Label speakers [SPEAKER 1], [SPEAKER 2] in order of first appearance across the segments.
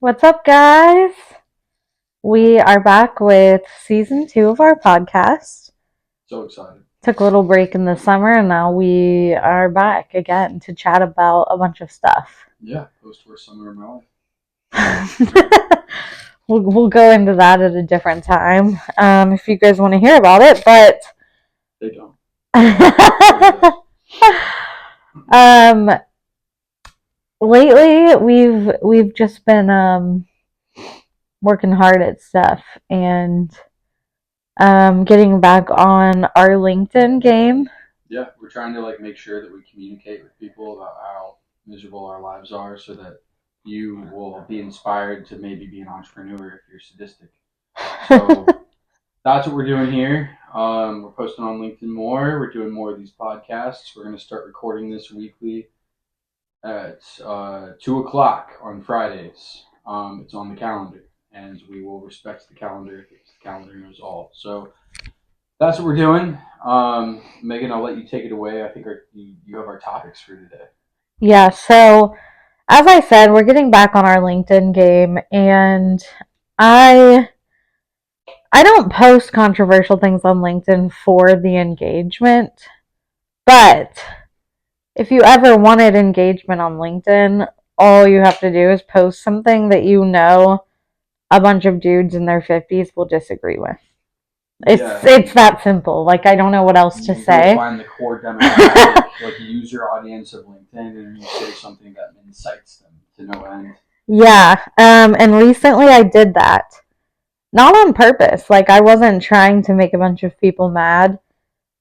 [SPEAKER 1] What's up, guys? We are back with season 2 of our podcast.
[SPEAKER 2] So excited.
[SPEAKER 1] Took a little break in the summer, and now we are back again to chat about a bunch of stuff.
[SPEAKER 2] Yeah, post-worst summer of my
[SPEAKER 1] life. we'll go into that at a different time if you guys want to hear about it, but
[SPEAKER 2] they don't.
[SPEAKER 1] Lately we've just been working hard at stuff and getting back on our LinkedIn game.
[SPEAKER 2] Yeah, we're trying to make sure that we communicate with people about how miserable our lives are, so that you will be inspired to maybe be an entrepreneur if you're sadistic. So that's what we're doing here. We're posting on LinkedIn more. We're doing more of these podcasts. We're going to start recording this weekly at 2:00 on Fridays. It's on the calendar, and we will respect the calendar because the calendar knows all. So that's what we're doing. Megan, I'll let you take it away. I think you have our topics for today.
[SPEAKER 1] Yeah, so as I said, we're getting back on our LinkedIn game, and I don't post controversial things on LinkedIn for the engagement, but if you ever wanted engagement on LinkedIn, all you have to do is post something that you know a bunch of dudes in their 50s will disagree with. It's that simple. I don't know what else to say.
[SPEAKER 2] You find the core demographic, user audience of LinkedIn, and you say something that incites them to no end.
[SPEAKER 1] Yeah, and recently I did that. Not on purpose. I wasn't trying to make a bunch of people mad,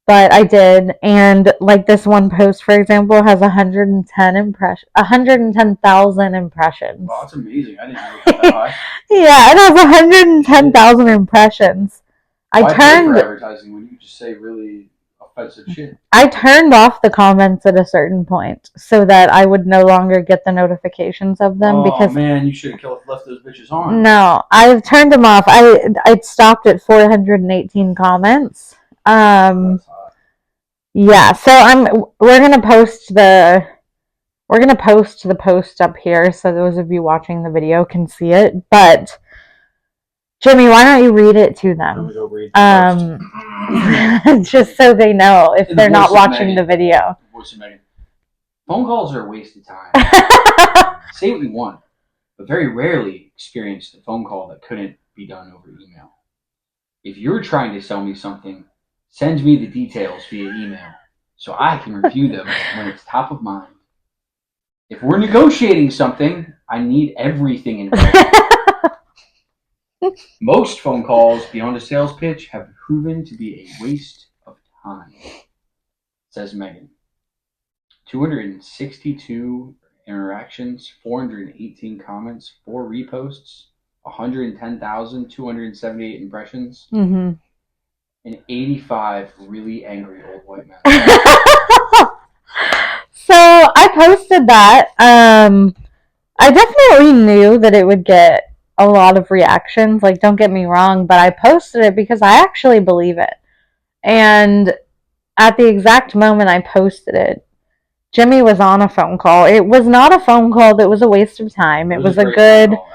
[SPEAKER 1] but I did. And this one post, for example, has 110,000 impressions.
[SPEAKER 2] Wow, that's amazing. I didn't know it was that high.
[SPEAKER 1] Yeah, it has 110,000 impressions.
[SPEAKER 2] Why pay for advertising when you just say really offensive shit?
[SPEAKER 1] I turned off the comments at a certain point so that I would no longer get the notifications of them.
[SPEAKER 2] Oh man, you should have left those bitches on.
[SPEAKER 1] No, I've turned them off. I stopped at 418 comments. Yeah, so we're gonna post the post up here so those of you watching the video can see it. But Jimmy, why don't you read it to them? Just so they know if they're not watching the video.
[SPEAKER 2] Phone calls are a waste of time. Say what you want, but very rarely experienced a phone call that couldn't be done over email. If you're trying to sell me something, send me the details via email so I can review them when it's top of mind. If we're negotiating something, I need everything in writing. Most phone calls beyond a sales pitch have proven to be a waste of time, says Megan. 262 interactions, 418 comments, 4 reposts, 110,278 impressions, and 85 really angry old white men.
[SPEAKER 1] So I posted that. I definitely knew that it would get a lot of reactions. Don't get me wrong, but I posted it because I actually believe it. And at the exact moment I posted it, Jimmy was on a phone call. It was not a phone call that was a waste of time. It was a good phone call,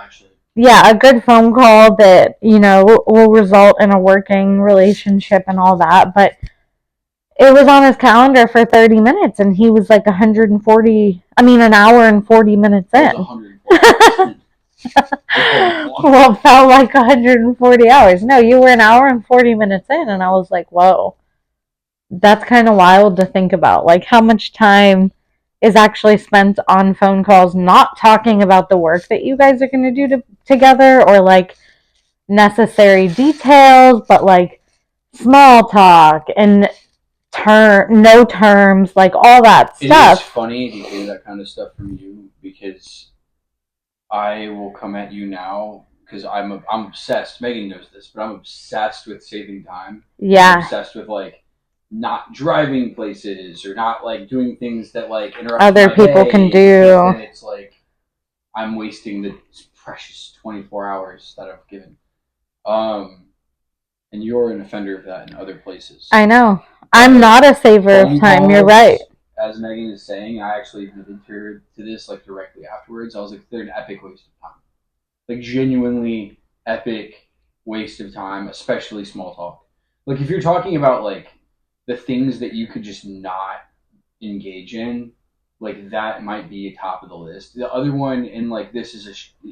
[SPEAKER 1] a good phone call that, will result in a working relationship and all that. But it was on his calendar for 30 minutes, and he was an hour and 40 minutes in. Well, it felt like 140 hours. No, you were an hour and 40 minutes in, and I was like, whoa. That's kind of wild to think about. How much time is actually spent on phone calls, not talking about the work that you guys are going to do together or necessary details, but small talk and no terms, all that stuff.
[SPEAKER 2] It's funny to hear that kind of stuff from you, because I will come at you now because I'm obsessed. Megan knows this, but I'm obsessed with saving time.
[SPEAKER 1] Yeah.
[SPEAKER 2] I'm obsessed with not driving places or not doing things that interrupt
[SPEAKER 1] other people can do.
[SPEAKER 2] And it's I'm wasting the precious 24 hours that I've given. And you're an offender of that in other places.
[SPEAKER 1] I know. I'm not a saver of time. You're right.
[SPEAKER 2] As Megan is saying, I actually admitted to this directly afterwards. I was like, they're an epic waste of time. like genuinely epic waste of time, especially small talk. Like if you're talking about like the things that you could just not engage in, like that might be top of the list. The other one, and like this is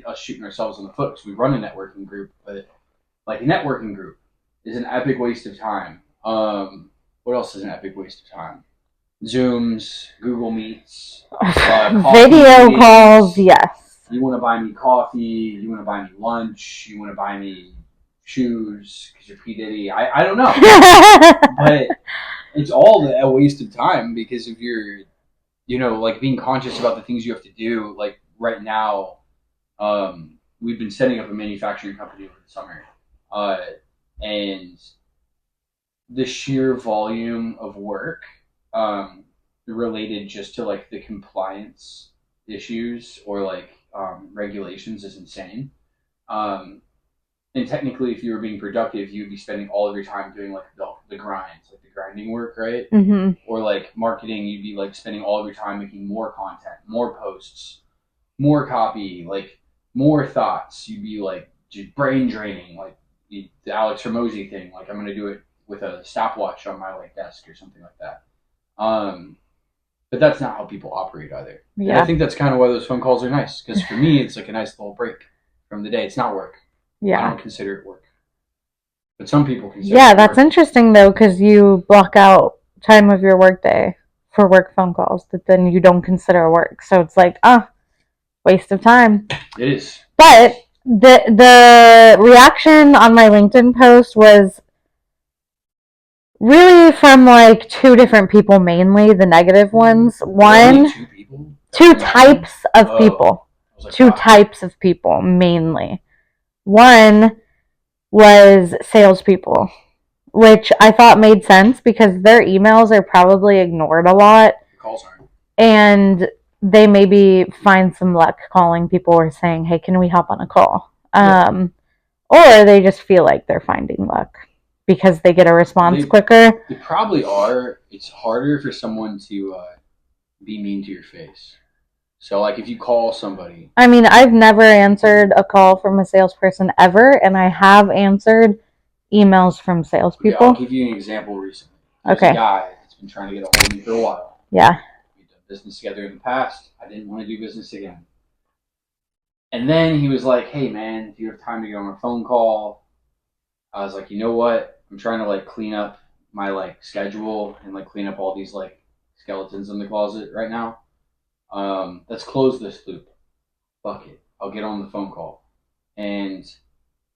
[SPEAKER 2] us shooting ourselves in the foot because we run a networking group, but like a networking group is an epic waste of time. What else is an epic waste of time? Zooms, Google Meets,
[SPEAKER 1] video calls, yes.
[SPEAKER 2] You want to buy me coffee, you want to buy me lunch, you want to buy me shoes because you're P. Diddy. I don't know. But it's all a waste of time because if you're, like being conscious about the things you have to do, like right now, we've been setting up a manufacturing company over the summer. And the sheer volume of work related just to like the compliance issues or like regulations is insane. And technically, if you were being productive, you'd be spending all of your time doing like the grinds, like the grinding work, right?
[SPEAKER 1] Mm-hmm.
[SPEAKER 2] Or like marketing, you'd be like spending all of your time making more content, more posts, more copy, like more thoughts. You'd be like just brain draining, like the Alex Hormozy thing. Like I'm gonna do it with a stopwatch on my like desk or something like that. But that's not how people operate either. Yeah. And I think that's kind of why those phone calls are nice. Because for me, it's like a nice little break from the day. It's not work.
[SPEAKER 1] Yeah.
[SPEAKER 2] I don't consider it work. But some people consider
[SPEAKER 1] it
[SPEAKER 2] that's
[SPEAKER 1] work. Interesting, though, because you block out time of your workday for work phone calls that then you don't consider work. So it's like, waste of time.
[SPEAKER 2] It is.
[SPEAKER 1] But the reaction on my LinkedIn post was really from like two different people, mainly the negative ones. One, two types of people. Like, two types of people, mainly. One was salespeople, which I thought made sense because their emails are probably ignored a lot.
[SPEAKER 2] Calls aren't.
[SPEAKER 1] And they maybe find some luck calling people or saying, hey, can we hop on a call? Or they just feel like they're finding luck because they get a response quicker.
[SPEAKER 2] They probably are. It's harder for someone to be mean to your face. So, like, if you call somebody...
[SPEAKER 1] I mean, I've never answered a call from a salesperson ever, and I have answered emails from salespeople.
[SPEAKER 2] I'll give you an example recently. There's a guy that's been trying to get a hold of me for a while.
[SPEAKER 1] Yeah.
[SPEAKER 2] We've done business together in the past. I didn't want to do business again. And then he was like, hey, man, do you have time to get on a phone call? I was like, you know what? I'm trying to, like, clean up my, like, schedule and, like, clean up all these, like, skeletons in the closet right now. Let's close this loop. Fuck it. I'll get on the phone call. And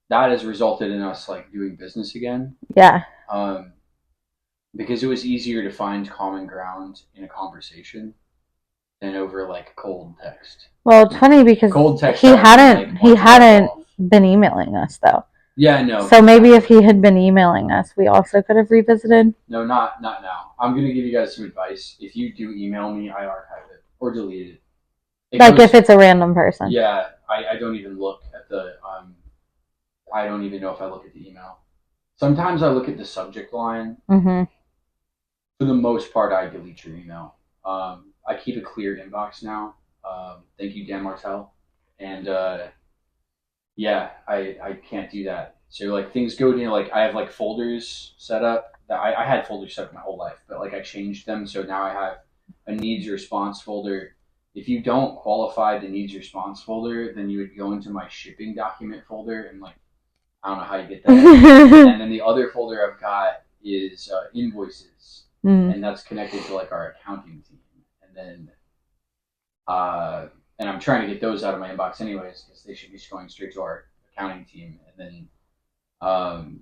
[SPEAKER 2] that has resulted in us like doing business again.
[SPEAKER 1] Yeah.
[SPEAKER 2] Because it was easier to find common ground in a conversation than over like cold text.
[SPEAKER 1] Well, it's funny because
[SPEAKER 2] cold text
[SPEAKER 1] he hadn't been emailing us though.
[SPEAKER 2] Yeah, no.
[SPEAKER 1] So maybe if he had been emailing us, we also could have revisited.
[SPEAKER 2] No, not now. I'm gonna give you guys some advice. If you do email me, I archive it. Or delete it.
[SPEAKER 1] Like if it's a random person.
[SPEAKER 2] Yeah, I don't even look at the I don't even know if I look at the email. Sometimes I look at the subject line.
[SPEAKER 1] Mm-hmm.
[SPEAKER 2] For the most part, I delete your email. I keep a clear inbox now. Thank you, Dan Martell. And yeah, I can't do that. So like things go to like I have like folders set up that I had folders set up my whole life, but like I changed them, so now I have a needs response folder. If you don't qualify the needs response folder, then you would go into my shipping document folder and like I don't know how you get that. And then the other folder I've got is invoices, and that's connected to like our accounting team. And then and I'm trying to get those out of my inbox anyways because they should be going straight to our accounting team. And then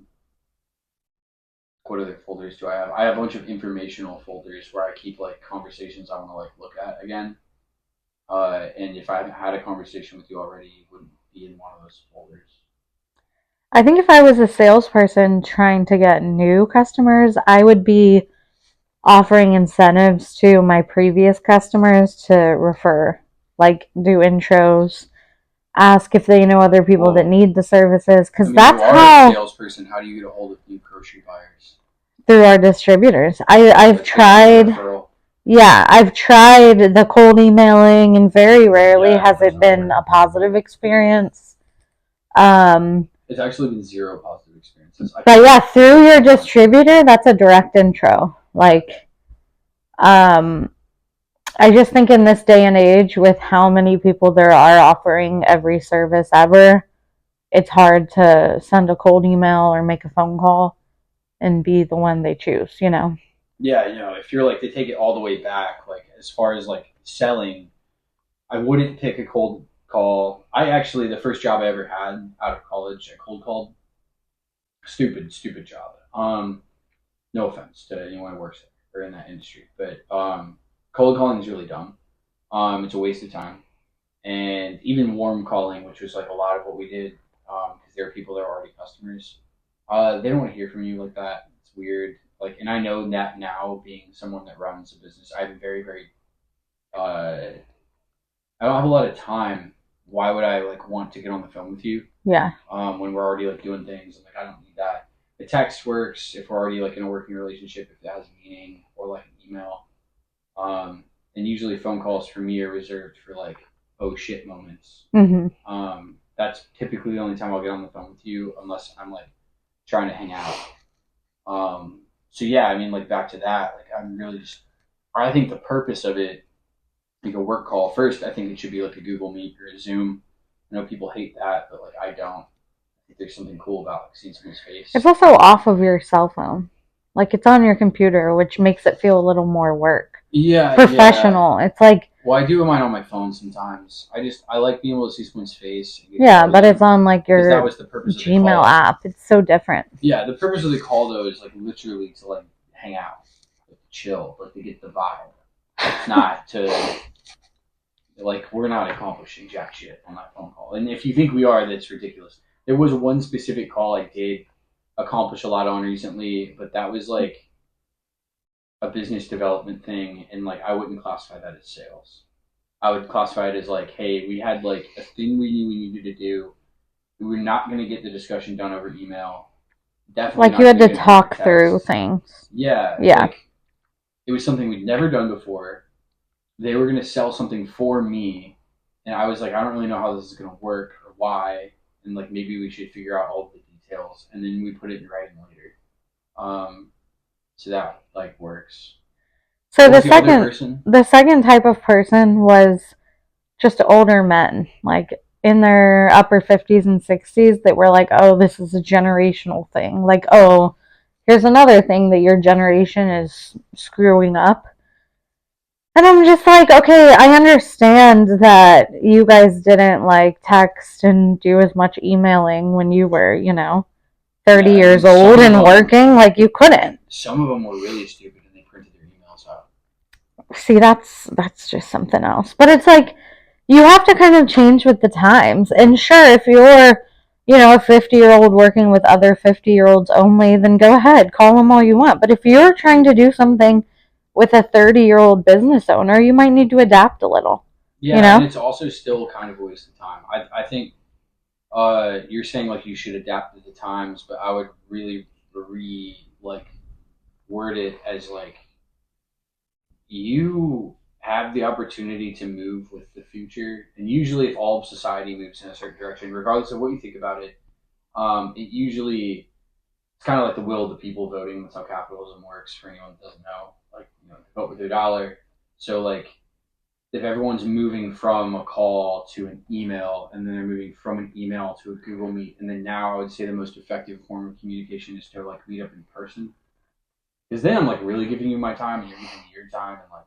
[SPEAKER 2] what other folders do I have? I have a bunch of informational folders where I keep like conversations I want to like look at again. And if I haven't had a conversation with you already, you wouldn't be in one of those folders.
[SPEAKER 1] I think if I was a salesperson trying to get new customers, I would be offering incentives to my previous customers to refer, like do intros, ask if they know other people that need the services, because that's how.
[SPEAKER 2] A salesperson, how do you get a hold of new grocery buyers?
[SPEAKER 1] Through our distributors. I've tried. Yeah, I've tried the cold emailing, and very rarely has it been a positive experience.
[SPEAKER 2] It's actually been zero positive experiences.
[SPEAKER 1] But yeah, through your distributor, that's a direct intro. Like, um, I just think in this day and age, with how many people there are offering every service ever, it's hard to send a cold email or make a phone call and be the one they choose, you know?
[SPEAKER 2] Yeah, if you're like to take it all the way back, like as far as like selling, I wouldn't pick a cold call. I actually the first job I ever had out of college, I cold called. Stupid job. No offense to anyone who works there or in that industry, but cold calling is really dumb. It's a waste of time, and even warm calling, which was like a lot of what we did, because there are people that are already customers. They don't want to hear from you like that. It's weird. Like, and I know that now, being someone that runs a business, I'm very, very. I don't have a lot of time. Why would I like want to get on the phone with you?
[SPEAKER 1] Yeah.
[SPEAKER 2] When we're already like doing things. I'm like, I don't need that. The text works if we're already like in a working relationship, if it has meaning, or like an email. And usually phone calls for me are reserved for like oh shit moments.
[SPEAKER 1] Mm-hmm.
[SPEAKER 2] That's typically the only time I'll get on the phone with you, unless I'm like trying to hang out. So yeah, I mean, like back to that, like I'm really just. I think the purpose of it, like a work call, first, I think it should be like a Google Meet or a Zoom. I know people hate that, but like I don't. I think there's something cool about like seeing someone's face.
[SPEAKER 1] It's also off of your cell phone. Like, it's on your computer, which makes it feel a little more work.
[SPEAKER 2] Yeah,
[SPEAKER 1] Professional.
[SPEAKER 2] yeah.
[SPEAKER 1] It's like,
[SPEAKER 2] well, I do mine on my phone sometimes. I like being able to see someone's face.
[SPEAKER 1] yeah, but it's on like
[SPEAKER 2] because that
[SPEAKER 1] your
[SPEAKER 2] was the purpose of the
[SPEAKER 1] Gmail
[SPEAKER 2] call.
[SPEAKER 1] app. It's so different.
[SPEAKER 2] Yeah, the purpose of the call though is like literally to like hang out, like, chill, like to get the vibe. It's not to like we're not accomplishing jack shit on that phone call. And if you think we are, that's ridiculous. There was one specific call I did accomplish a lot on recently, but that was like a business development thing, and like I wouldn't classify that as sales. I would classify it as like, hey, we had like a thing we knew we needed to do. We were not going to get the discussion done over email. Definitely
[SPEAKER 1] like you had to talk through
[SPEAKER 2] text.
[SPEAKER 1] things.
[SPEAKER 2] Yeah,
[SPEAKER 1] Yeah.
[SPEAKER 2] like it was something we'd never done before. They were going to sell something for me, and I was like, I don't really know how this is going to work or why, and like maybe we should figure out all the details, and then we put it in writing later. So that like works.
[SPEAKER 1] So
[SPEAKER 2] What
[SPEAKER 1] the
[SPEAKER 2] was the other
[SPEAKER 1] second
[SPEAKER 2] person?
[SPEAKER 1] the second type of person was just older men, like in their upper 50s and 60s, that were like, oh, this is a generational thing. Like, oh, here's another thing that your generation is screwing up. And I'm just like, okay, I understand that you guys didn't like text and do as much emailing when you were, 30 years old and working. Like, you couldn't.
[SPEAKER 2] Some of them were really stupid and they printed their emails out.
[SPEAKER 1] See, that's just something else. But it's like, you have to kind of change with the times. And sure, if you're, a 50-year-old working with other 50-year-olds only, then go ahead, call them all you want. But if you're trying to do something with a 30-year-old business owner, you might need to adapt a little.
[SPEAKER 2] Yeah, and it's also still kind of a waste of time. I think you're saying like you should adapt to the times, but I would really like word it as like you have the opportunity to move with the future, and usually if all of society moves in a certain direction, regardless of what you think about it, it usually it's kind of like the will of the people voting. That's how capitalism works. For anyone that doesn't know, like vote with their dollar. So like if everyone's moving from a call to an email, and then they're moving from an email to a Google Meet, and then now I would say the most effective form of communication is to like meet up in person. Because then I'm like really giving you my time, and you're giving me your time, and like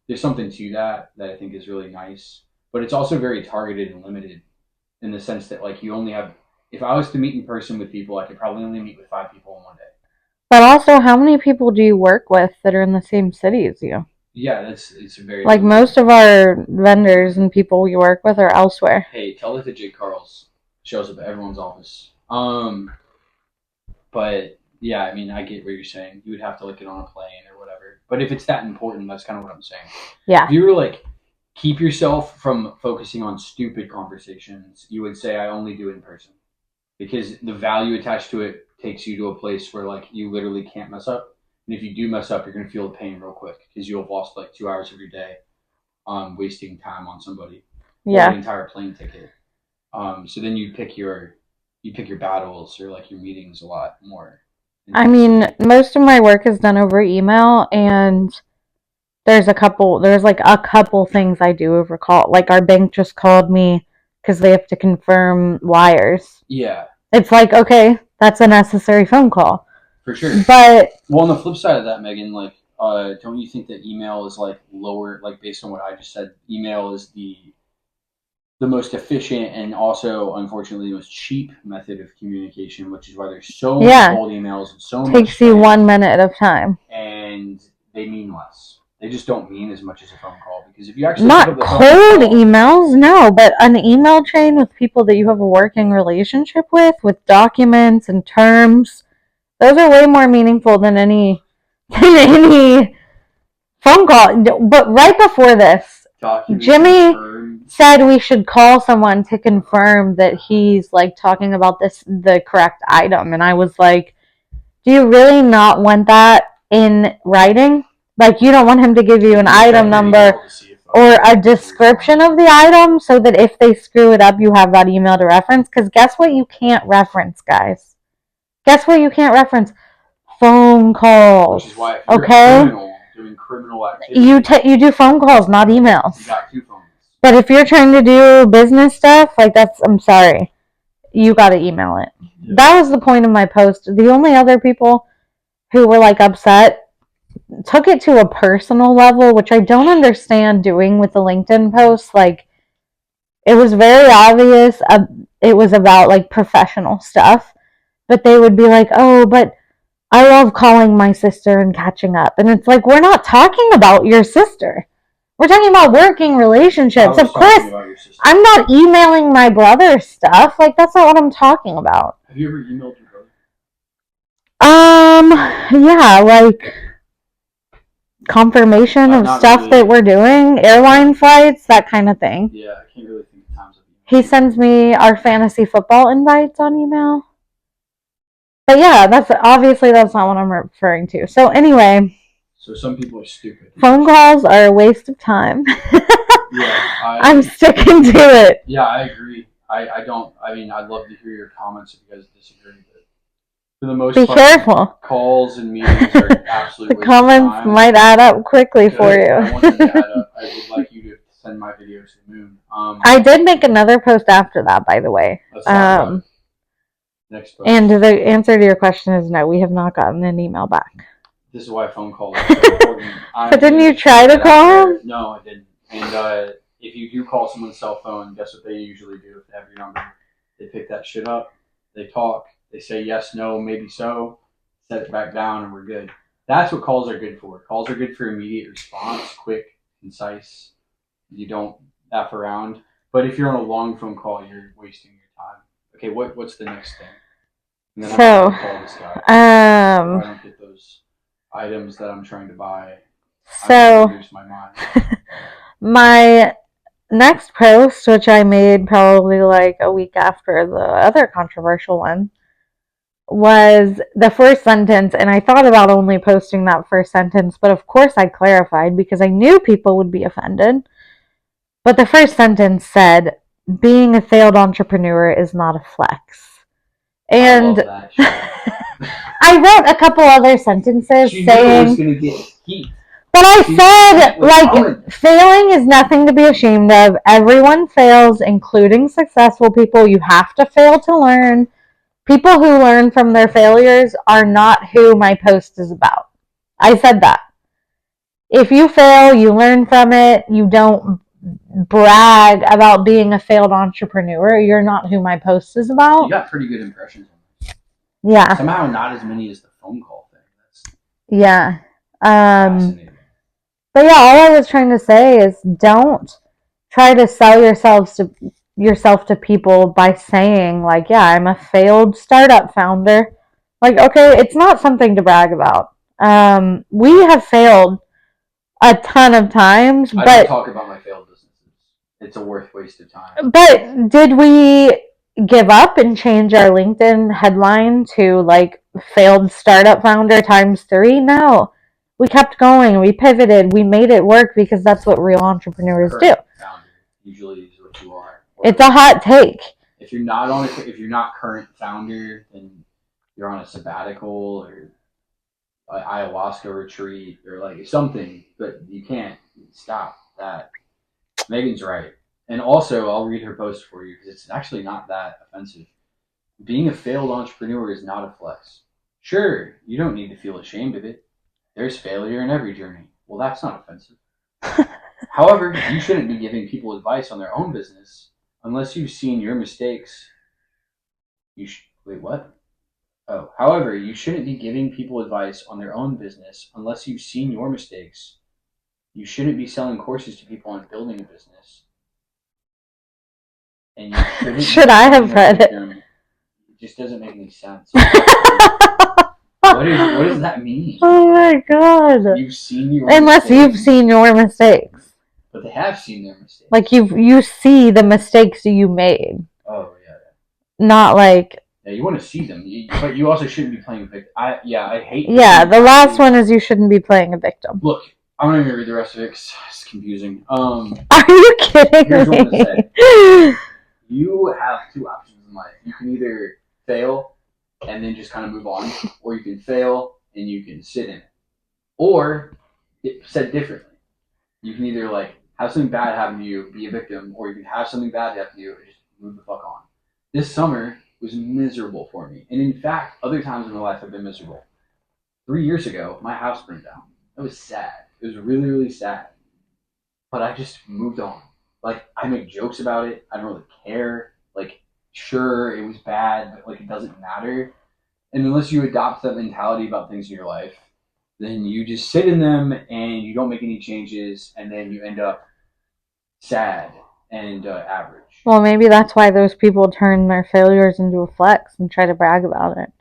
[SPEAKER 2] there's something to that I think is really nice. But it's also very targeted and limited in the sense that like you only have. If I was to meet in person with people, I could probably only meet with 5 people in one day.
[SPEAKER 1] But also, how many people do you work with that are in the same city as you?
[SPEAKER 2] Yeah, it's very
[SPEAKER 1] like
[SPEAKER 2] limited.
[SPEAKER 1] Most of our vendors and people we work with are elsewhere.
[SPEAKER 2] Hey, tell it that Jake Carls shows up at everyone's office. But yeah, I mean, I get what you're saying. You would have to like get on a plane or whatever. But if it's that important, that's kind of what I'm saying.
[SPEAKER 1] Yeah.
[SPEAKER 2] If you were like keep yourself from focusing on stupid conversations, you would say I only do it in person because the value attached to it takes you to a place where like you literally can't mess up. And if you do mess up, you're gonna feel the pain real quick because you'll have lost like 2 hours of your day wasting time on somebody.
[SPEAKER 1] Yeah.
[SPEAKER 2] Or an entire plane ticket. So then you pick your battles or like your meetings a lot more.
[SPEAKER 1] I mean, most of my work is done over email, and there's like a couple things I do over call. Like our bank just called me because they have to confirm wires.
[SPEAKER 2] Yeah.
[SPEAKER 1] It's like, okay, that's a necessary phone call.
[SPEAKER 2] For sure.
[SPEAKER 1] But
[SPEAKER 2] well, on the flip side of that, Megan, like, don't you think that email is like lower, like based on what I just said, email is the most efficient and also, unfortunately, the most cheap method of communication, which is why there's so many cold emails and so much.
[SPEAKER 1] Takes you 1 minute of time.
[SPEAKER 2] And they mean less. They just don't mean as much as a phone call, because if you actually
[SPEAKER 1] not cold emails, no, but an email chain with people that you have a working relationship with documents and terms, those are way more meaningful than any phone call. But right before this, Jimmy said we should call someone to confirm that he's like talking about the correct item, and I was like, do you really not want that in writing? Like, you don't want him to give you an item number or a description of the item so that if they screw it up, you have that email to reference? Because guess what you can't reference, guys? Guess what you can't reference? Phone calls.
[SPEAKER 2] Which is why if you're doing criminal activity,
[SPEAKER 1] you do phone calls, not emails.
[SPEAKER 2] You got 2 phones.
[SPEAKER 1] But if you're trying to do business stuff, like I'm sorry. You got to email it. Yeah. That was the point of my post. The only other people who were like upset took it to a personal level, which I don't understand doing with the LinkedIn post. Like, it was very obvious it was about like professional stuff, but they would be like, oh, but I love calling my sister and catching up. And it's like, we're not talking about your sister. We're talking about working relationships. Of course, I'm not emailing my brother's stuff. Like, that's not what I'm talking about.
[SPEAKER 2] Have you ever emailed your brother?
[SPEAKER 1] Yeah, like confirmation of stuff really, that we're doing, airline flights, that kind of thing.
[SPEAKER 2] Yeah, I can't really think of times.
[SPEAKER 1] He sends me our fantasy football invites on email. But yeah, that's not what I'm referring to. So anyway.
[SPEAKER 2] So some people are stupid.
[SPEAKER 1] Phone calls are a waste of time.
[SPEAKER 2] Yeah,
[SPEAKER 1] I'm sticking to it.
[SPEAKER 2] Yeah, I agree. I'd love to hear your comments if you guys disagree. But for the most part,
[SPEAKER 1] careful.
[SPEAKER 2] Calls and meetings are absolutely
[SPEAKER 1] the comments might add up quickly for you.
[SPEAKER 2] I want them to add up. I would like you to send my videos to the moon.
[SPEAKER 1] I did make another post after that, by the way.
[SPEAKER 2] Next post.
[SPEAKER 1] And the answer to your question is no. We have not gotten an email back.
[SPEAKER 2] This is why phone calls are so important.
[SPEAKER 1] But didn't you try to call him?
[SPEAKER 2] No, I didn't. And if you do call someone's cell phone, guess what they usually do if they have your number? They pick that shit up, they talk, they say yes, no, maybe so, set it back down, and we're good. That's what calls are good for. Calls are good for immediate response, quick, concise. You don't F around. But if you're on a long phone call, you're wasting your time. Okay, what's the next thing? And then
[SPEAKER 1] so,
[SPEAKER 2] I'm call this guy. I don't get those items that I'm trying to buy.
[SPEAKER 1] So,
[SPEAKER 2] my mind.
[SPEAKER 1] My next post, which I made probably like a week after the other controversial one, was the first sentence, and I thought about only posting that first sentence, but of course I clarified because I knew people would be offended. But the first sentence said, being a failed entrepreneur is not a flex. And I wrote a couple other sentences saying, but I said, like, failing is nothing to be ashamed of. Everyone fails, including successful people. You have to fail to learn. People who learn from their failures are not who my post is about. I said that. If you fail, you learn from it. You don't brag about being a failed entrepreneur. You're not who my post is about.
[SPEAKER 2] You got pretty good impressions.
[SPEAKER 1] Yeah.
[SPEAKER 2] Somehow not as many as the phone call thing.
[SPEAKER 1] Yeah.
[SPEAKER 2] Fascinating.
[SPEAKER 1] But yeah, all I was trying to say is don't try to sell yourself to people by saying like, yeah, I'm a failed startup founder. Like, okay, it's not something to brag about. We have failed a ton of times,
[SPEAKER 2] I
[SPEAKER 1] but
[SPEAKER 2] don't talk about my failed businesses. It's a waste of time.
[SPEAKER 1] But did we give up and change our LinkedIn headline to like failed startup founder ×3? No. We kept going. We pivoted. We made it work because that's what real entrepreneurs do.
[SPEAKER 2] Founder usually is what you are.
[SPEAKER 1] It's a hot take.
[SPEAKER 2] if you're not current founder, then you're on a sabbatical or an ayahuasca retreat or like something, but you can't stop that. Megan's right. And also, I'll read her post for you because it's actually not that offensive. Being a failed entrepreneur is not a flex. Sure, you don't need to feel ashamed of it. There's failure in every journey. Well, that's not offensive. However, you shouldn't be giving people advice on their own business unless you've seen your mistakes. Wait, what? Oh, however, you shouldn't be giving people advice on their own business unless you've seen your mistakes. You shouldn't be selling courses to people on building a business. And you shouldn't.
[SPEAKER 1] Should I have read it?
[SPEAKER 2] It just doesn't make any sense. What does that mean?
[SPEAKER 1] Oh my god!
[SPEAKER 2] You've seen your
[SPEAKER 1] unless
[SPEAKER 2] mistakes.
[SPEAKER 1] you've seen your mistakes.
[SPEAKER 2] But they have seen their mistakes.
[SPEAKER 1] Like you see the mistakes you made.
[SPEAKER 2] Oh yeah.
[SPEAKER 1] Not like.
[SPEAKER 2] Yeah, you want to see them, but you also shouldn't be playing a victim. I hate.
[SPEAKER 1] Yeah, the last one is you shouldn't be playing a victim.
[SPEAKER 2] Look, I'm not gonna read the rest of it because it's confusing.
[SPEAKER 1] Are you kidding
[SPEAKER 2] here's
[SPEAKER 1] me?
[SPEAKER 2] What I'm gonna say. You have two options in life. You can either fail and then just kind of move on, or you can fail and you can sit in it. Or, said differently, you can either like have something bad happen to you, be a victim, or you can have something bad happen to you and just move the fuck on. This summer was miserable for me, and in fact, other times in my life have been miserable. 3 years ago, my house burned down. It was sad. It was really, really sad. But I just moved on. Like, I make jokes about it. I don't really care. Like, sure, it was bad, but like, it doesn't matter. And unless you adopt that mentality about things in your life, then you just sit in them and you don't make any changes, and then you end up sad and average.
[SPEAKER 1] Well, maybe that's why those people turn their failures into a flex and try to brag about it.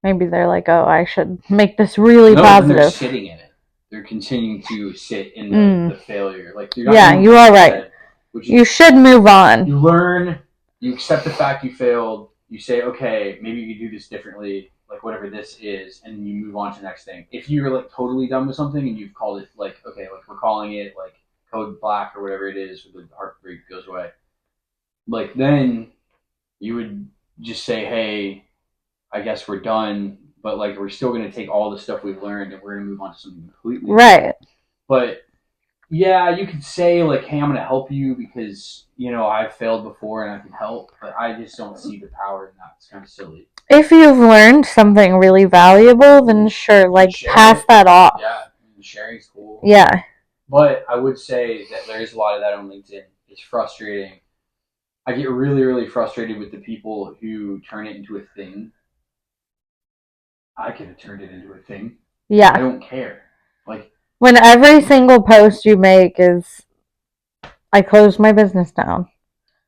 [SPEAKER 1] Maybe they're like, oh, I should make this really positive.
[SPEAKER 2] They're sitting in it. They're continuing to sit in the failure. Like, you're not
[SPEAKER 1] yeah, you are right. You should move on.
[SPEAKER 2] You learn, you accept the fact you failed, you say, okay, maybe you could do this differently, like whatever this is, and you move on to the next thing. If you're like totally done with something and you've called it like, okay, like we're calling it like code black or whatever it is, where the heartbreak goes away, like then you would just say, hey, I guess we're done, but like we're still going to take all the stuff we've learned and we're going to move on to something completely
[SPEAKER 1] right.
[SPEAKER 2] But yeah, you could say like, hey, I'm going to help you because, you know, I've failed before and I can help, but I just don't see the power in that. It's kind of silly.
[SPEAKER 1] If you've learned something really valuable, then sure, like pass that off.
[SPEAKER 2] Yeah, sharing's cool.
[SPEAKER 1] Yeah.
[SPEAKER 2] But I would say that there's a lot of that on LinkedIn. It's frustrating. I get really, really frustrated with the people who turn it into a thing. I could have turned it into a thing.
[SPEAKER 1] Yeah.
[SPEAKER 2] I don't care. Like,
[SPEAKER 1] when every single post you make is, I closed my business down.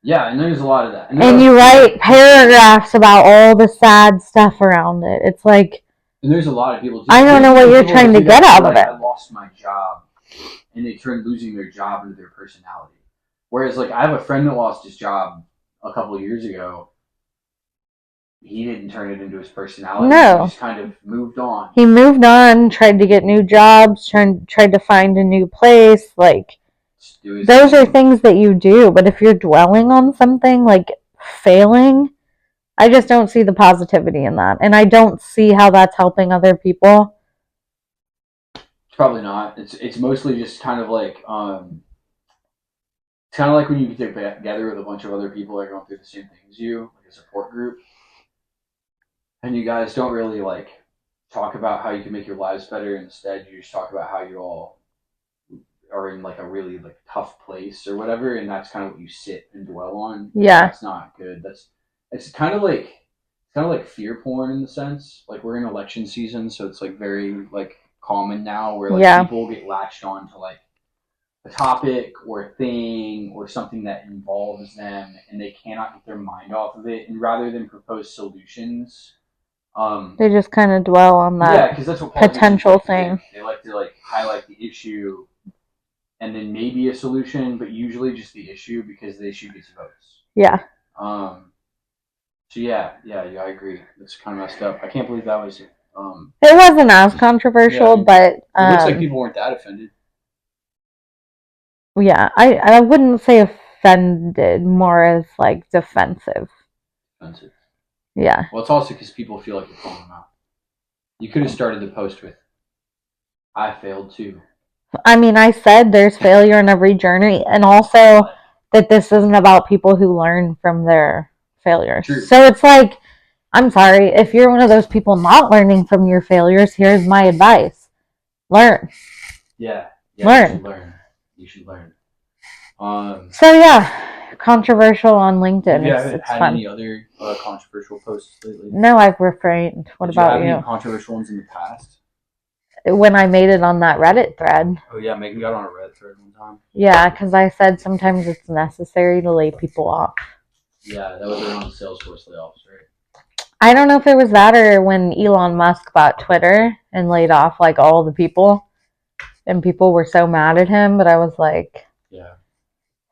[SPEAKER 2] Yeah, and there's a lot of that.
[SPEAKER 1] And you write paragraphs about all the sad stuff around it. It's like...
[SPEAKER 2] And there's a lot of people...
[SPEAKER 1] I don't know what you're trying to get out of it.
[SPEAKER 2] I lost my job, and they turned losing their job into their personality. Whereas, like, I have a friend that lost his job a couple of years ago. He didn't turn it into his personality.
[SPEAKER 1] No.
[SPEAKER 2] He just kind of moved on.
[SPEAKER 1] He moved on, tried to get new jobs, tried to find a new place. Like, those are things that you do. But if you're dwelling on something, like failing, I just don't see the positivity in that. And I don't see how that's helping other people.
[SPEAKER 2] Probably not. It's mostly just kind of like... it's kind of like when you get together with a bunch of other people that are going through the same thing as you, like a support group. And you guys don't really like talk about how you can make your lives better. Instead, you just talk about how you all are in like a really like tough place or whatever, and that's kind of what you sit and dwell on.
[SPEAKER 1] Yeah,
[SPEAKER 2] that's not good. It's kind of like fear porn in the sense. Like, we're in election season, so it's like very like common now where like people get latched on to like a topic or a thing or something that involves them, and they cannot get their mind off of it. And rather than propose solutions,
[SPEAKER 1] they just kind of dwell on that.
[SPEAKER 2] Yeah, because that's what
[SPEAKER 1] potential thing.
[SPEAKER 2] They like to like highlight the issue, and then maybe a solution, but usually just the issue because the issue gets votes.
[SPEAKER 1] Yeah.
[SPEAKER 2] So yeah, I agree. That's kind of messed up. I can't believe that was. It
[SPEAKER 1] wasn't as controversial, but
[SPEAKER 2] it looks like people weren't that offended.
[SPEAKER 1] Yeah, I wouldn't say defended, more as like defensive.
[SPEAKER 2] Offensive.
[SPEAKER 1] Yeah.
[SPEAKER 2] Well, it's also because people feel like you're calling them out. You could have started the post with, "I failed too."
[SPEAKER 1] I mean, I said there's failure in every journey, and also that this isn't about people who learn from their failures.
[SPEAKER 2] True.
[SPEAKER 1] So it's like, I'm sorry, if you're one of those people not learning from your failures, here's my advice. Learn.
[SPEAKER 2] Yeah.
[SPEAKER 1] Learn.
[SPEAKER 2] You should learn.
[SPEAKER 1] So yeah, controversial on LinkedIn.
[SPEAKER 2] You haven't
[SPEAKER 1] It's
[SPEAKER 2] had
[SPEAKER 1] fun.
[SPEAKER 2] any other controversial posts lately?
[SPEAKER 1] No, I've refrained. What
[SPEAKER 2] Did
[SPEAKER 1] about
[SPEAKER 2] you? Have
[SPEAKER 1] you?
[SPEAKER 2] any controversial ones in the past?
[SPEAKER 1] When I made it on that Reddit thread.
[SPEAKER 2] Oh yeah, Megan got on a Reddit thread one time.
[SPEAKER 1] Yeah, because I said sometimes it's necessary to lay people off.
[SPEAKER 2] Yeah, that was around Salesforce layoffs, right?
[SPEAKER 1] I don't know if it was that or when Elon Musk bought Twitter and laid off like all the people, and people were so mad at him. But I was like,
[SPEAKER 2] yeah,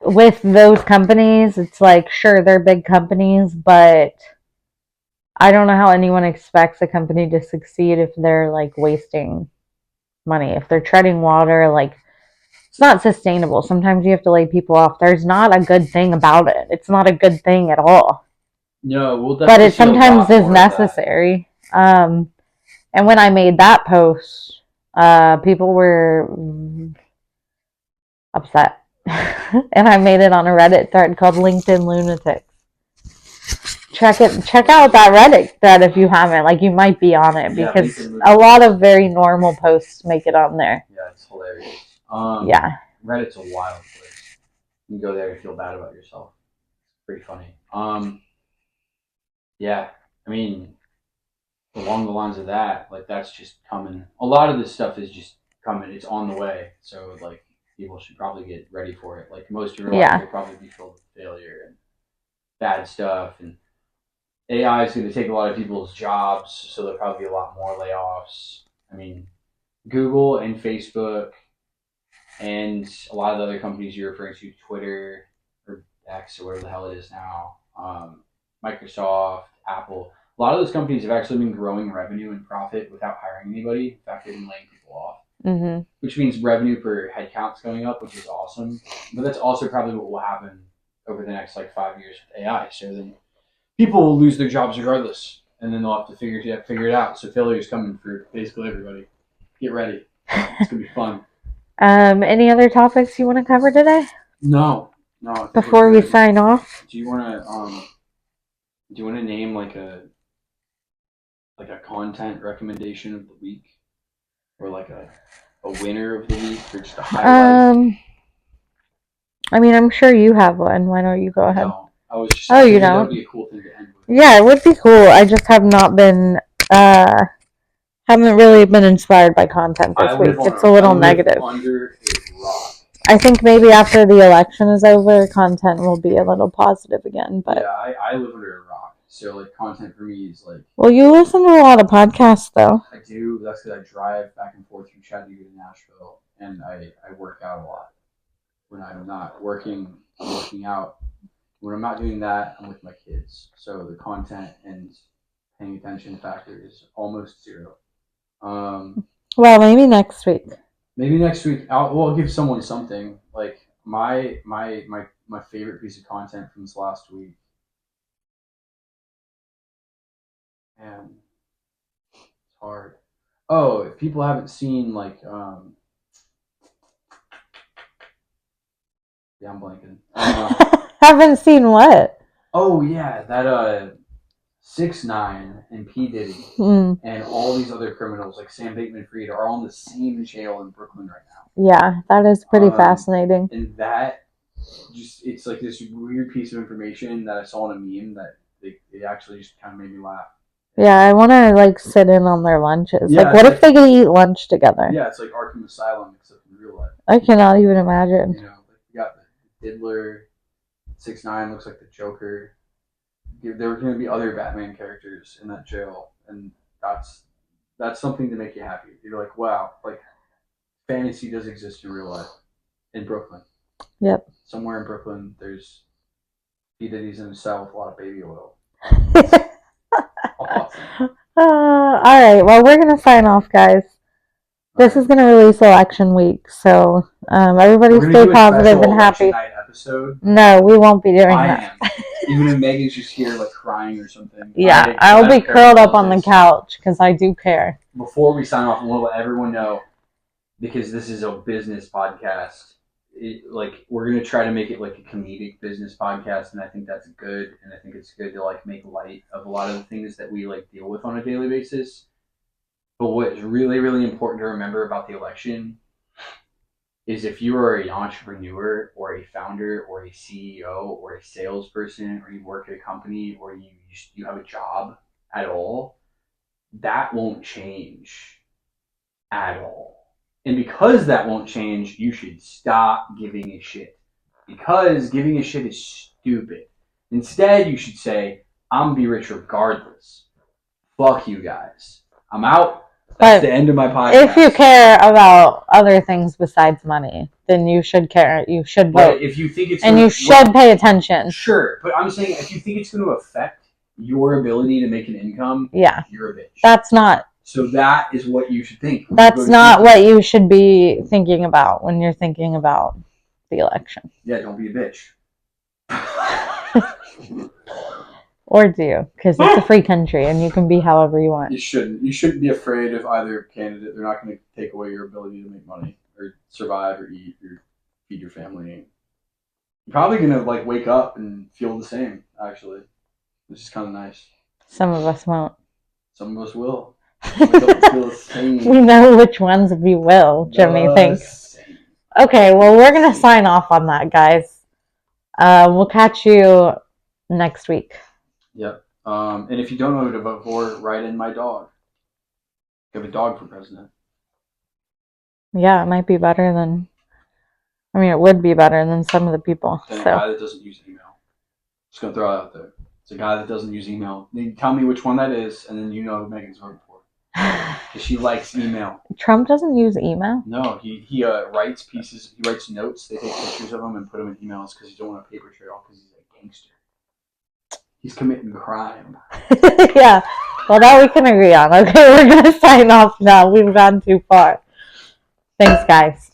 [SPEAKER 1] with those companies, it's like, sure, they're big companies, but I don't know how anyone expects a company to succeed if they're like wasting money, if they're treading water. Like, it's not sustainable. Sometimes you have to lay people off. There's not a good thing about it. It's not a good thing at all.
[SPEAKER 2] No, well,
[SPEAKER 1] but it sometimes is necessary. And when I made that post, people were upset. And I made it on a Reddit thread called LinkedIn Lunatics. Check out that Reddit thread if you haven't. Like, you might be on it because a lot of very normal posts make it on there.
[SPEAKER 2] Yeah, it's hilarious.
[SPEAKER 1] Yeah.
[SPEAKER 2] Reddit's a wild place. You can go there and feel bad about yourself. It's pretty funny. Yeah, I mean, along the lines of that, like, that's just coming. A lot of this stuff is just coming. It's on the way. So, like, people should probably get ready for it. Like, most of your life will probably be filled with failure and bad stuff. And AI is going to take a lot of people's jobs, so there'll probably be a lot more layoffs. I mean, Google and Facebook and a lot of the other companies you're referring to, Twitter or X or whatever the hell it is now, Microsoft, Apple, a lot of those companies have actually been growing revenue and profit without hiring anybody. In fact, they've been laying people off, which means revenue per head count's going up, which is awesome. But that's also probably what will happen over the next like 5 years with AI. So then people will lose their jobs regardless, and then they'll have to figure it out. So failure is coming for basically everybody. Get ready. It's gonna be fun.
[SPEAKER 1] Any other topics you want to cover today?
[SPEAKER 2] No.
[SPEAKER 1] Before we sign off,
[SPEAKER 2] do you want to name like a content recommendation of the week, or like a winner of the week, or just a highlight?
[SPEAKER 1] I mean, I'm sure you have one. Why don't you go ahead?
[SPEAKER 2] No, I was just.
[SPEAKER 1] Oh, you don't?
[SPEAKER 2] That would be a cool thing to end with.
[SPEAKER 1] Yeah, it would be cool. I just have not been. Haven't really been inspired by content this week. It's a little negative.
[SPEAKER 2] Under a rock.
[SPEAKER 1] I think maybe after the election is over, content will be a little positive again. But
[SPEAKER 2] yeah, I live under a rock, so like content for me is like.
[SPEAKER 1] Well, you listen to a lot of podcasts, though.
[SPEAKER 2] I do. That's because I drive back and forth from Chattanooga to Nashville, and I work out a lot. When I'm not working, I'm working out. When I'm not doing that, I'm with my kids. So the content and paying attention factor is almost zero.
[SPEAKER 1] Well, maybe next week.
[SPEAKER 2] Maybe next week I'll give someone something. Like my favorite piece of content from this last week. And it's hard. Oh, if people haven't seen like yeah, I'm blanking.
[SPEAKER 1] Haven't seen what?
[SPEAKER 2] Oh yeah, that 6ix9ine and P Diddy and all these other criminals like Sam Bankman-Fried are all in the same jail in Brooklyn right now.
[SPEAKER 1] Yeah, that is pretty fascinating.
[SPEAKER 2] And that it's like this weird piece of information that I saw in a meme that it actually just kind of made me laugh.
[SPEAKER 1] Yeah, I want to like sit in on their lunches. Yeah, like, what if they could eat lunch together?
[SPEAKER 2] Yeah, it's like Arkham Asylum except in real life.
[SPEAKER 1] I cannot even imagine.
[SPEAKER 2] You know, like you got the Diddler, 6ix9ine looks like the Joker. There were going to be other Batman characters in that jail, and that's something to make you happy. You're like, wow, like fantasy does exist in real life in Brooklyn.
[SPEAKER 1] Yep.
[SPEAKER 2] Somewhere in Brooklyn, there's P Diddy's in a cell with a lot of baby oil. Awesome.
[SPEAKER 1] All right. Well, we're gonna sign off, guys. This is gonna release election week, so everybody stay positive and happy.
[SPEAKER 2] episode.
[SPEAKER 1] No, we won't be doing
[SPEAKER 2] I
[SPEAKER 1] that.
[SPEAKER 2] am. Even if Megan's just here, like, crying or something.
[SPEAKER 1] Yeah, I'll be curled up on the couch because I do care.
[SPEAKER 2] Before we sign off, I want to let everyone know, because this is a business podcast, we're going to try to make it like a comedic business podcast, and I think that's good, and I think it's good to, like, make light of a lot of the things that we, like, deal with on a daily basis. But what's really, really important to remember about the election is if you are an entrepreneur or a founder or a CEO or a salesperson, or you work at a company, or you have a job at all, that won't change at all. And because that won't change, you should stop giving a shit. Because giving a shit is stupid. Instead, you should say, I'm going to be rich regardless. Fuck you guys. I'm out. That's the end of my podcast.
[SPEAKER 1] If you care about other things besides money, then you should care. You should vote.
[SPEAKER 2] But if you think it's...
[SPEAKER 1] And you should pay attention.
[SPEAKER 2] Sure. But I'm saying, if you think it's going to affect your ability to make an income,
[SPEAKER 1] yeah,
[SPEAKER 2] you're a bitch.
[SPEAKER 1] That's not...
[SPEAKER 2] So that is what you should think.
[SPEAKER 1] That's not what you should be thinking about when you're thinking about the election.
[SPEAKER 2] Yeah, don't be a bitch.
[SPEAKER 1] Or do, because it's a free country and you can be however you want.
[SPEAKER 2] You shouldn't. You shouldn't be afraid of either candidate. They're not going to take away your ability to make money or survive or eat or feed your family. You're probably going to, like, wake up and feel the same, actually, which is kind of nice.
[SPEAKER 1] Some of us won't.
[SPEAKER 2] Some of us will. Wake up and feel the same.
[SPEAKER 1] We know which ones we will, Jimmy thinks. Okay, well, we're going to sign off on that, guys. We'll catch you next week.
[SPEAKER 2] Yep. And if you don't know who to vote for, write in my dog. You have a dog for president.
[SPEAKER 1] Yeah, it might be better than... I mean, it would be better than some of the people.
[SPEAKER 2] Than a guy that doesn't use email. Just going to throw it out there. It's a guy that doesn't use email. You tell me which one that is, and then you know who Megan's voting for. Because she likes email.
[SPEAKER 1] Trump doesn't use email?
[SPEAKER 2] No, he writes pieces. He writes notes. They take pictures of them and put them in emails because he don't want a paper trail because he's a gangster. He's committing crime.
[SPEAKER 1] Yeah. Well, that we can agree on. Okay, we're going to sign off now. We've gone too far. Thanks, guys.